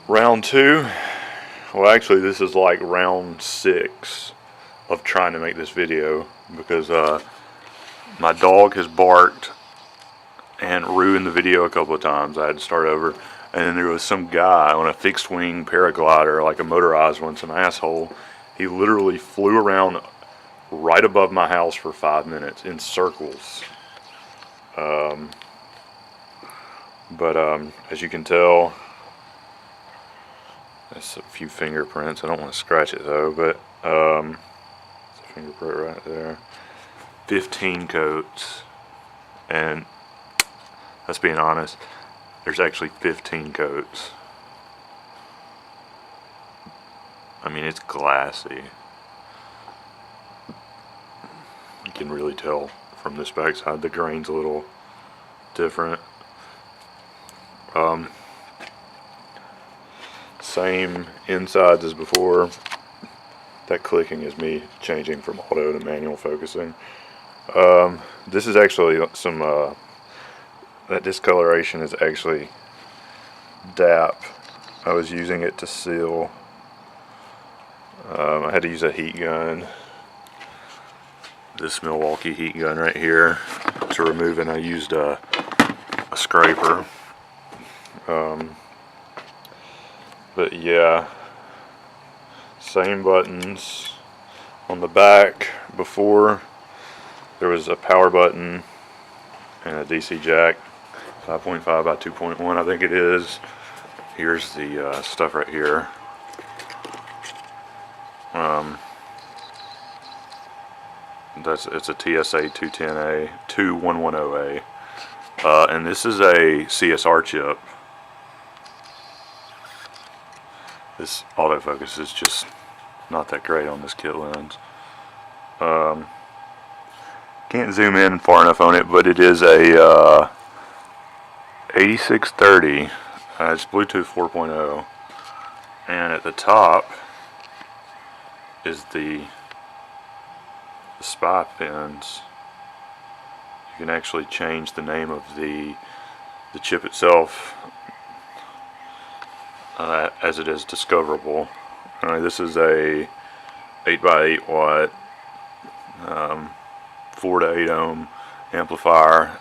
Round two. Well, actually, this is like round 6 of trying to make this video because my dog has barked and ruined the video a couple of times. I had to start over. And then there was some guy on a fixed wing paraglider, like a motorized one, some asshole. He literally flew around right above my house for 5 minutes in circles. But as you can tell, that's a few fingerprints. I don't want to scratch it though, but it's a fingerprint right there. 15 coats, and let's being honest, there's actually 15 coats. I mean, it's glassy. You can really tell from this backside the grain's a little different. Same insides as before. That clicking is me changing from auto to manual focusing. This is actually some that discoloration is actually DAP. I was using it to seal. I had to use a heat gun, this Milwaukee heat gun right here, to remove it. And I used a scraper. But yeah, same buttons on the back. Before, there was a power button and a DC jack, 5.5 by 2.1 I think it is. Here's the stuff right here. It's a TSA 210A, 2110A, and this is a CSR chip. This autofocus is just not that great on this kit lens. Can't zoom in far enough on it, but it is a 8630. It's Bluetooth 4.0, and at the top is the spy pins. You can actually change the name of the chip itself as it is discoverable. This is a 8x8 watt 4 to 8 ohm amplifier.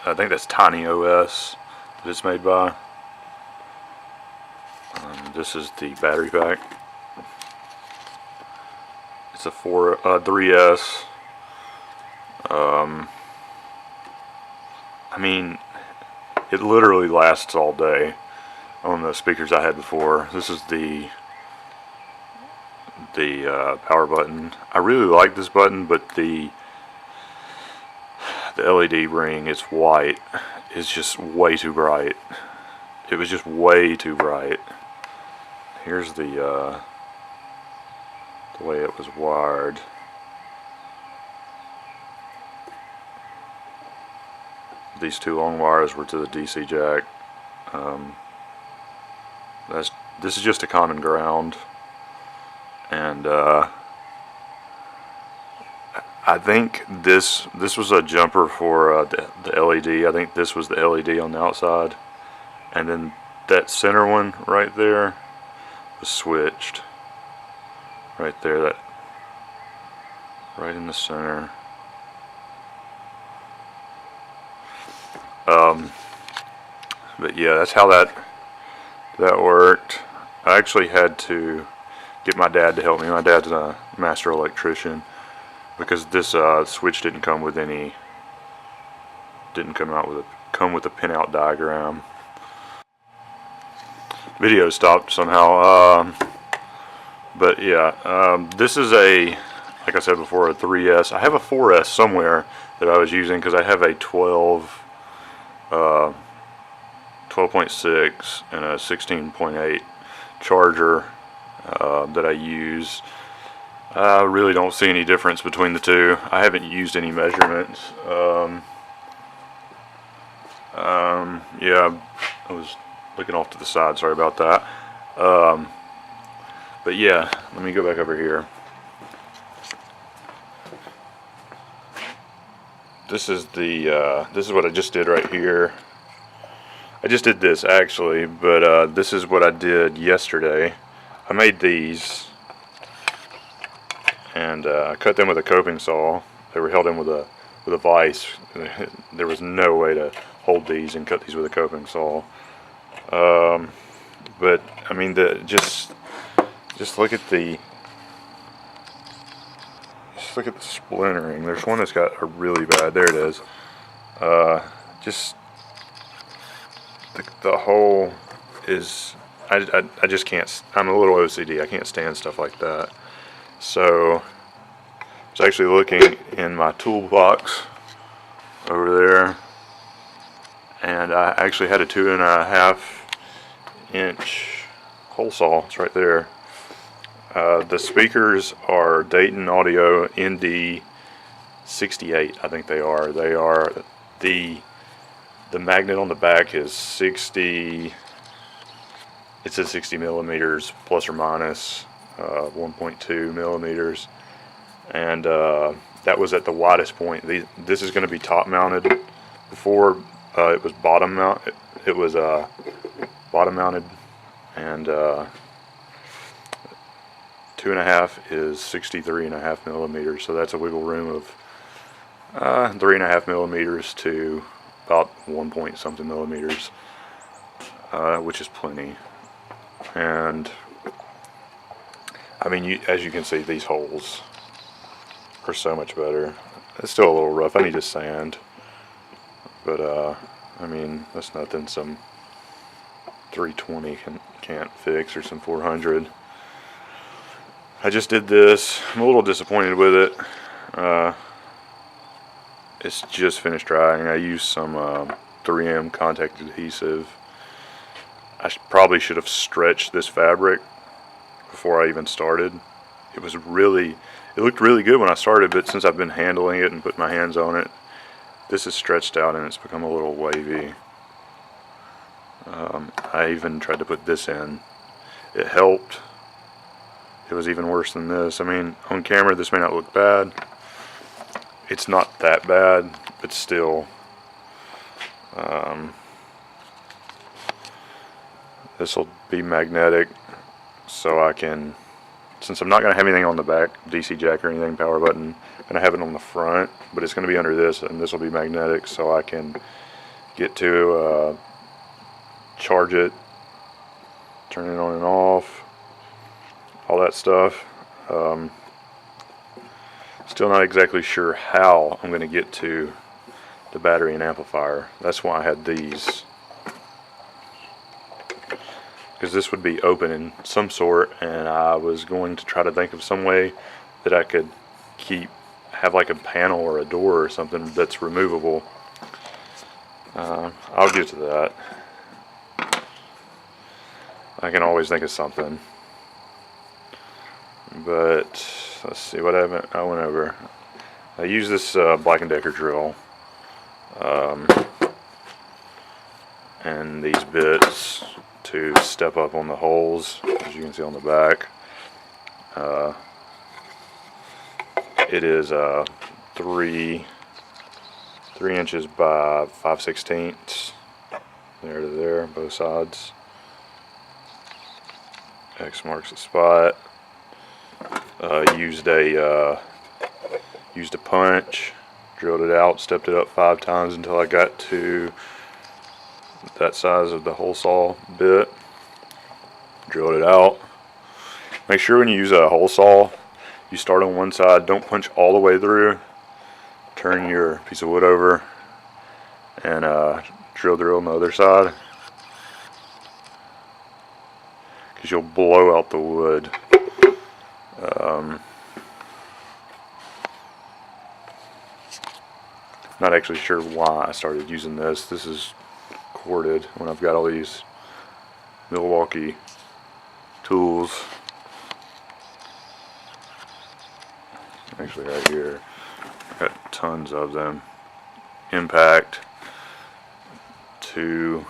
I think that's TinyOS that it's made by. This is the battery pack. It's a 3S. I mean, it literally lasts all day on the speakers I had before. This is the power button. I really like this button, but the LED ring, it's white, is just way too bright. It was just way too bright. Here's the way it was wired. These two long wires were to the DC jack. This is just a common ground, and I think this was a jumper for the LED. I think this was the LED on the outside, and then that center one right there was switched. Right there, that right in the center. But yeah, that's how that worked. I actually had to get my dad to help me. My dad's a master electrician, because this switch didn't come with a pinout diagram. Video stopped somehow. But yeah, this is like I said before, a 3S. I have a 4S somewhere that I was using because I have a 12.6 and a 16.8 charger that I use. I really don't see any difference between the two. I haven't used any measurements. Yeah, I was looking off to the side, sorry about that. But yeah, let me go back over here. This is what I just did right here. I just did this actually, but this is what I did yesterday. I made these, and I cut them with a coping saw. They were held in with a vise. There was no way to hold these and cut these with a coping saw. But I mean, just look at the splintering. There's one that's got a really bad. There it is. Just the hole is. I just can't. I'm a little OCD. I can't stand stuff like that. So I was actually looking in my toolbox over there, and I actually had a 2.5 inch hole saw. It's right there. The speakers are Dayton Audio ND68. I think they are. They are the magnet on the back is 60. It says 60 millimeters plus or minus 1.2 millimeters, and that was at the widest point. This is going to be top mounted. Before it was bottom mount. It was bottom mounted, and 2.5 is 63.5 millimeters. So that's a wiggle room of 3.5 millimeters to about 1 point something millimeters, which is plenty. And I mean, as you can see, these holes are so much better. It's still a little rough. I need to sand, but I mean, that's nothing some 320 can't fix, or some 400. I just did this. I'm a little disappointed with it. It's just finished drying. I used some 3M contact adhesive. I probably should have stretched this fabric before I even started. It looked really good when I started, but since I've been handling it and putting my hands on it, this is stretched out and it's become a little wavy. I even tried to put this in. It helped. It was even worse than this. I mean, on camera this may not look bad. It's not that bad, but still. This will be magnetic, so I can, since I'm not going to have anything on the back, DC jack or anything, power button, I'm going to have it on the front, but it's going to be under this, and this will be magnetic, so I can get to charge it, turn it on and off, all that stuff. Still not exactly sure how I'm going to get to the battery and amplifier. That's why I had these, because this would be open in some sort, and I was going to try to think of some way that I could have like a panel or a door or something that's removable. I'll get to that. I can always think of something. But let's see what I went over. I use this Black & Decker drill, and these bits to step up on the holes, as you can see on the back. It is 3 inches by 5/16 there to there, both sides. X marks the spot. Used a punch, drilled it out, stepped it up 5 times until I got to that size of the hole saw bit. Drilled it out. Make sure when you use a hole saw, you start on one side. Don't punch all the way through. Turn your piece of wood over and drill on the other side, because you'll blow out the wood. Not actually sure why I started using this. This is corded when I've got all these Milwaukee tools. Actually right here, I've got tons of them. Impact, 2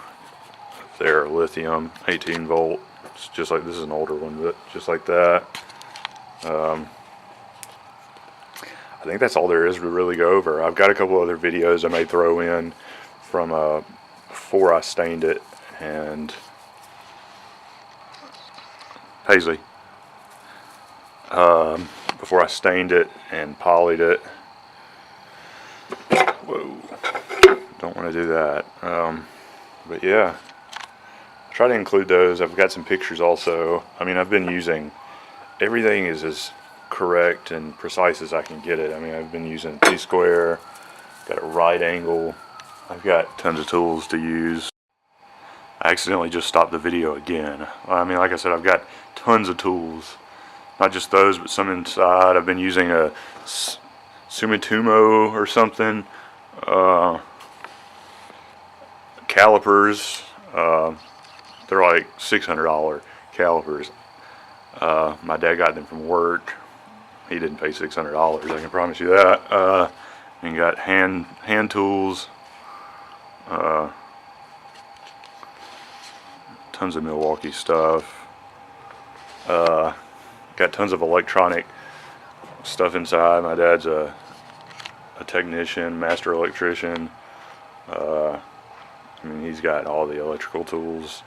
there, lithium, 18 volt. It's just like, this is an older one, but just like that. I think that's all there is to really go over. I've got a couple other videos I may throw in from before I stained it, and Paisley, before I stained it and polyed it. Whoa, don't want to do that. But yeah, I try to include those. I've got some pictures also. I mean, I've been using, everything is as correct and precise as I can get it. I mean, I've been using T-square, got a right angle. I've got tons of tools to use. I accidentally just stopped the video again. I mean, like I said, I've got tons of tools. Not just those, but some inside. I've been using a Sumitomo or something. Calipers. They're like $600 calipers. My dad got them from work. He didn't pay $600, I can promise you that. And you got hand tools. Tons of Milwaukee stuff. Got tons of electronic stuff inside. My dad's a technician, master electrician. I mean, he's got all the electrical tools.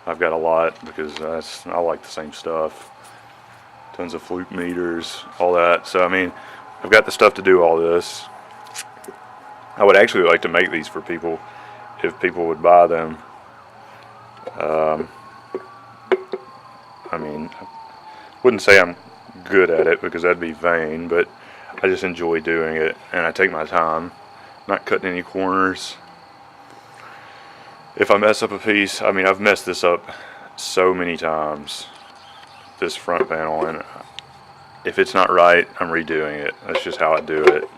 I've got a lot because I like the same stuff. Tons of fluke meters, all that. So I mean, I've got the stuff to do all this. I would actually like to make these for people if people would buy them. I mean, I wouldn't say I'm good at it because that'd be vain, but I just enjoy doing it and I take my time, not cutting any corners. If I mess up a piece, I mean, I've messed this up so many times, this front panel, and if it's not right, I'm redoing it. That's just how I do it.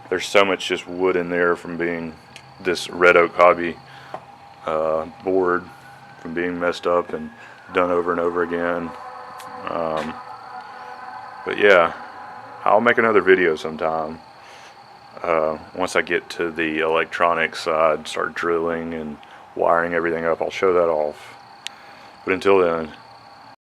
There's so much just wood in there from being this red oak hobby board, from being messed up and done over and over again. But yeah, I'll make another video sometime. Once I get to the electronic side, start drilling and wiring everything up, I'll show that off. But until then,